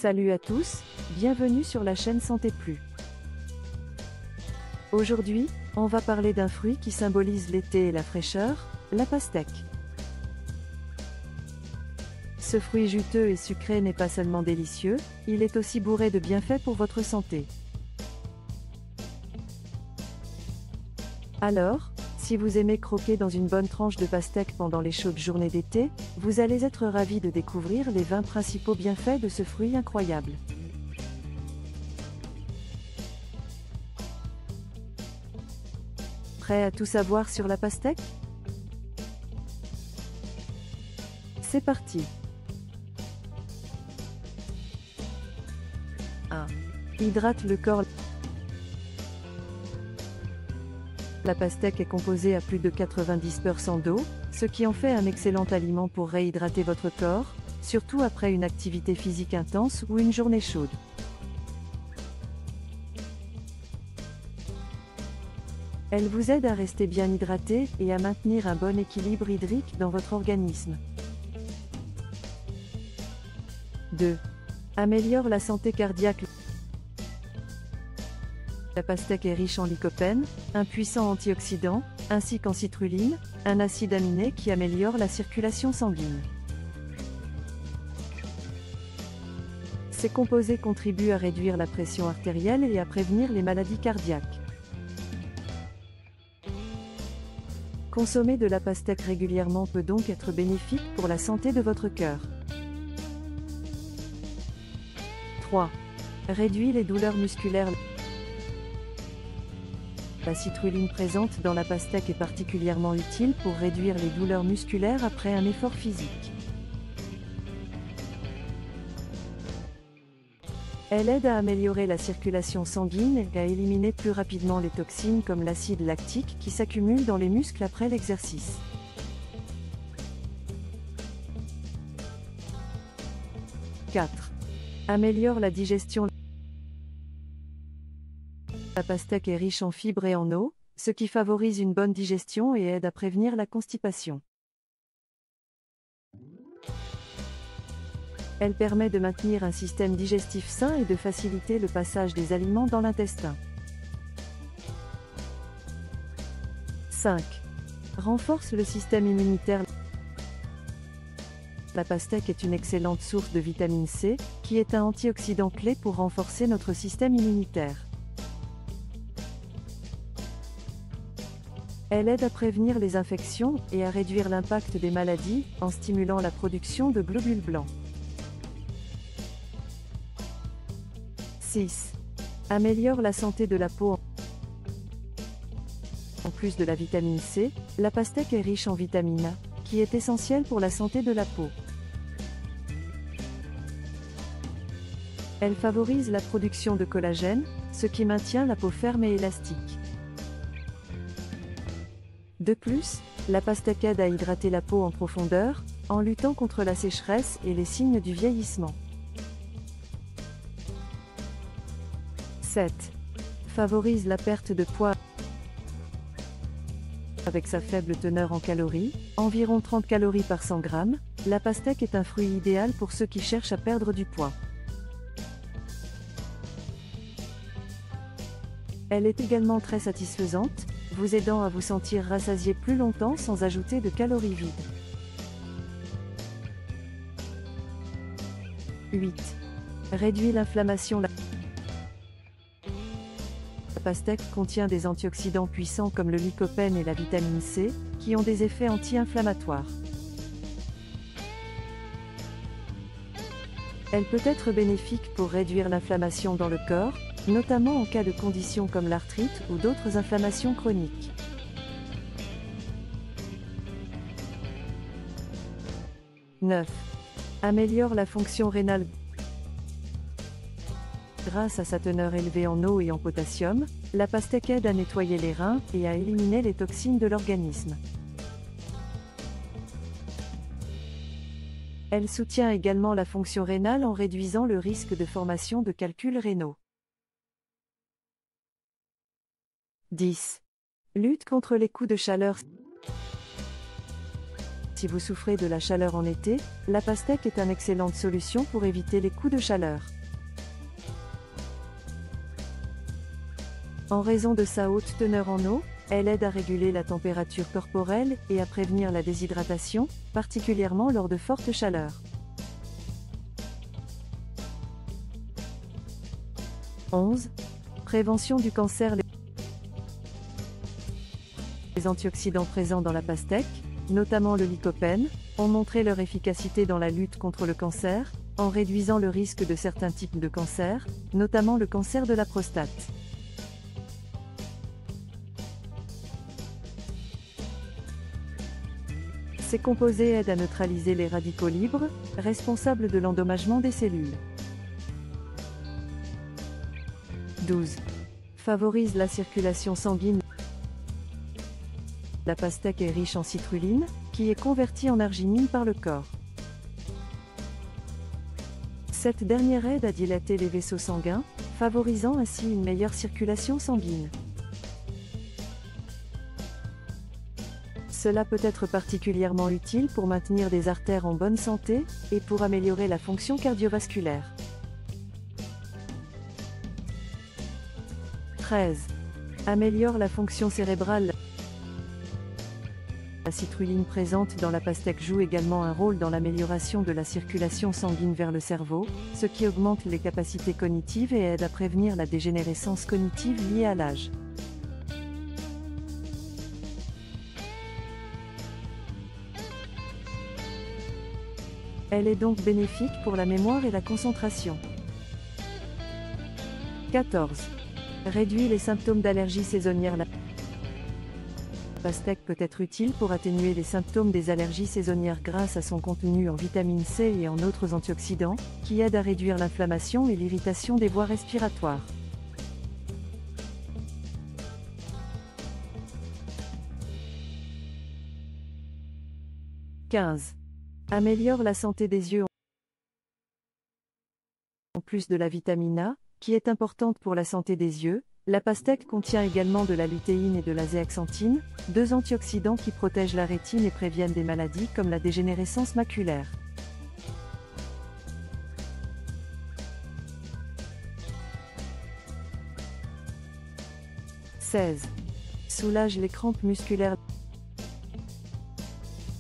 Salut à tous, bienvenue sur la chaîne Santé Plus. Aujourd'hui, on va parler d'un fruit qui symbolise l'été et la fraîcheur, la pastèque. Ce fruit juteux et sucré n'est pas seulement délicieux, il est aussi bourré de bienfaits pour votre santé. Alors, si vous aimez croquer dans une bonne tranche de pastèque pendant les chaudes journées d'été, vous allez être ravis de découvrir les 20 principaux bienfaits de ce fruit incroyable. Prêt à tout savoir sur la pastèque? C'est parti. 1. Hydrate le corps. La pastèque est composée à plus de 90% d'eau, ce qui en fait un excellent aliment pour réhydrater votre corps, surtout après une activité physique intense ou une journée chaude. Elle vous aide à rester bien hydraté et à maintenir un bon équilibre hydrique dans votre organisme. 2. Améliore la santé cardiaque. La pastèque est riche en lycopène, un puissant antioxydant, ainsi qu'en citrulline, un acide aminé qui améliore la circulation sanguine. Ces composés contribuent à réduire la pression artérielle et à prévenir les maladies cardiaques. Consommer de la pastèque régulièrement peut donc être bénéfique pour la santé de votre cœur. 3. Réduit les douleurs musculaires. La citrulline présente dans la pastèque est particulièrement utile pour réduire les douleurs musculaires après un effort physique. Elle aide à améliorer la circulation sanguine et à éliminer plus rapidement les toxines comme l'acide lactique qui s'accumule dans les muscles après l'exercice. 4. Améliore la digestion. La pastèque est riche en fibres et en eau, ce qui favorise une bonne digestion et aide à prévenir la constipation. Elle permet de maintenir un système digestif sain et de faciliter le passage des aliments dans l'intestin. 5. Renforce le système immunitaire. La pastèque est une excellente source de vitamine C, qui est un antioxydant clé pour renforcer notre système immunitaire. Elle aide à prévenir les infections et à réduire l'impact des maladies en stimulant la production de globules blancs. 6. Améliore la santé de la peau. En plus de la vitamine C, la pastèque est riche en vitamine A, qui est essentielle pour la santé de la peau. Elle favorise la production de collagène, ce qui maintient la peau ferme et élastique. De plus, la pastèque aide à hydrater la peau en profondeur, en luttant contre la sécheresse et les signes du vieillissement. 7. Favorise la perte de poids. Avec sa faible teneur en calories, environ 30 calories par 100 grammes, la pastèque est un fruit idéal pour ceux qui cherchent à perdre du poids. Elle est également très satisfaisante, vous aidant à vous sentir rassasié plus longtemps sans ajouter de calories vides. 8. Réduit l'inflammation. La pastèque contient des antioxydants puissants comme le lycopène et la vitamine C, qui ont des effets anti-inflammatoires. Elle peut être bénéfique pour réduire l'inflammation dans le corps, notamment en cas de conditions comme l'arthrite ou d'autres inflammations chroniques. 9. Améliore la fonction rénale. Grâce à sa teneur élevée en eau et en potassium, la pastèque aide à nettoyer les reins et à éliminer les toxines de l'organisme. Elle soutient également la fonction rénale en réduisant le risque de formation de calculs rénaux. 10. Lutte contre les coups de chaleur. Si vous souffrez de la chaleur en été, la pastèque est une excellente solution pour éviter les coups de chaleur. En raison de sa haute teneur en eau, elle aide à réguler la température corporelle et à prévenir la déshydratation, particulièrement lors de fortes chaleurs. 11. Prévention du cancer. Les antioxydants présents dans la pastèque, notamment le lycopène, ont montré leur efficacité dans la lutte contre le cancer, en réduisant le risque de certains types de cancer, notamment le cancer de la prostate. Ces composés aident à neutraliser les radicaux libres, responsables de l'endommagement des cellules. 12. Favorise la circulation sanguine. La pastèque est riche en citrulline, qui est convertie en arginine par le corps. Cette dernière aide à dilater les vaisseaux sanguins, favorisant ainsi une meilleure circulation sanguine. Cela peut être particulièrement utile pour maintenir des artères en bonne santé, et pour améliorer la fonction cardiovasculaire. 13. Améliore la fonction cérébrale. La citrulline présente dans la pastèque joue également un rôle dans l'amélioration de la circulation sanguine vers le cerveau, ce qui augmente les capacités cognitives et aide à prévenir la dégénérescence cognitive liée à l'âge. Elle est donc bénéfique pour la mémoire et la concentration. 14. Réduit les symptômes d'allergie saisonnière. La pastèque peut être utile pour atténuer les symptômes des allergies saisonnières grâce à son contenu en vitamine C et en autres antioxydants, qui aident à réduire l'inflammation et l'irritation des voies respiratoires. « 15. Améliore la santé des yeux. En plus de la vitamine A, qui est importante pour la santé des yeux, la pastèque contient également de la lutéine et de la zéaxanthine, deux antioxydants qui protègent la rétine et préviennent des maladies comme la dégénérescence maculaire. « 16. Soulage les crampes musculaires.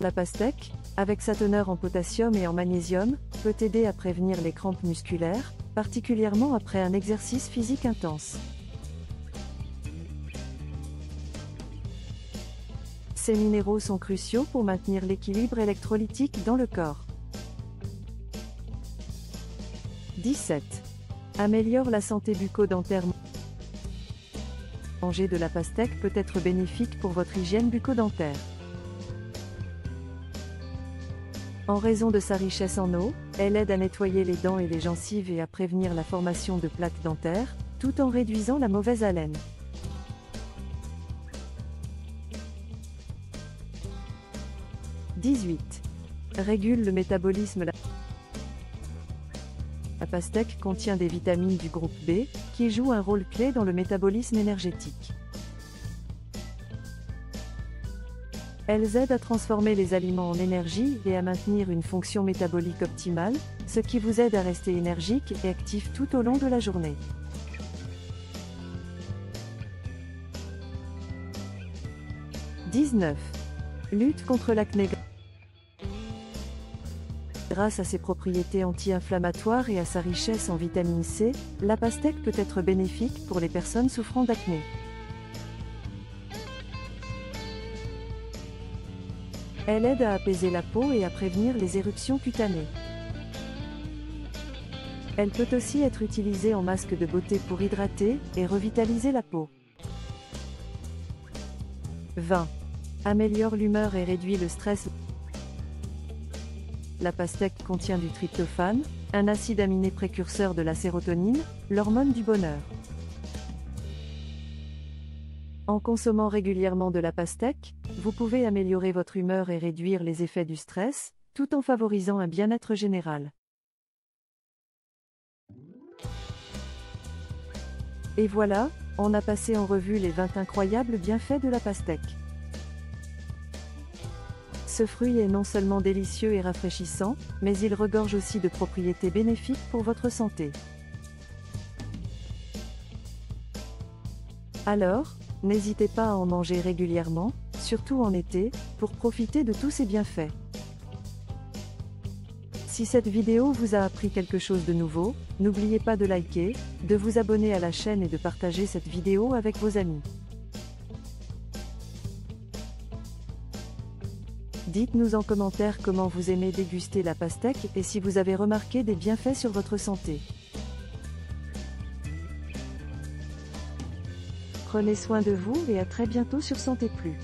La pastèque, avec sa teneur en potassium et en magnésium, peut aider à prévenir les crampes musculaires, particulièrement après un exercice physique intense. Ces minéraux sont cruciaux pour maintenir l'équilibre électrolytique dans le corps. 17. Améliore la santé bucco-dentaire. Manger de la pastèque peut être bénéfique pour votre hygiène bucco-dentaire. En raison de sa richesse en eau, elle aide à nettoyer les dents et les gencives et à prévenir la formation de plaques dentaires, tout en réduisant la mauvaise haleine. 18. Régule le métabolisme. La pastèque contient des vitamines du groupe B, qui jouent un rôle clé dans le métabolisme énergétique. Elles aident à transformer les aliments en énergie et à maintenir une fonction métabolique optimale, ce qui vous aide à rester énergique et actif tout au long de la journée. « 19. Lutte contre l'acné. Grâce à ses propriétés anti-inflammatoires et à sa richesse en vitamine C, la pastèque peut être bénéfique pour les personnes souffrant d'acné. Elle aide à apaiser la peau et à prévenir les éruptions cutanées. Elle peut aussi être utilisée en masque de beauté pour hydrater et revitaliser la peau. 20. Améliore l'humeur et réduit le stress. La pastèque contient du tryptophane, un acide aminé précurseur de la sérotonine, l'hormone du bonheur. En consommant régulièrement de la pastèque, vous pouvez améliorer votre humeur et réduire les effets du stress, tout en favorisant un bien-être général. Et voilà, on a passé en revue les 20 incroyables bienfaits de la pastèque. Ce fruit est non seulement délicieux et rafraîchissant, mais il regorge aussi de propriétés bénéfiques pour votre santé. Alors, n'hésitez pas à en manger régulièrement, surtout en été, pour profiter de tous ses bienfaits. Si cette vidéo vous a appris quelque chose de nouveau, n'oubliez pas de liker, de vous abonner à la chaîne et de partager cette vidéo avec vos amis. Dites-nous en commentaire comment vous aimez déguster la pastèque et si vous avez remarqué des bienfaits sur votre santé. Prenez soin de vous et à très bientôt sur Santé Plus.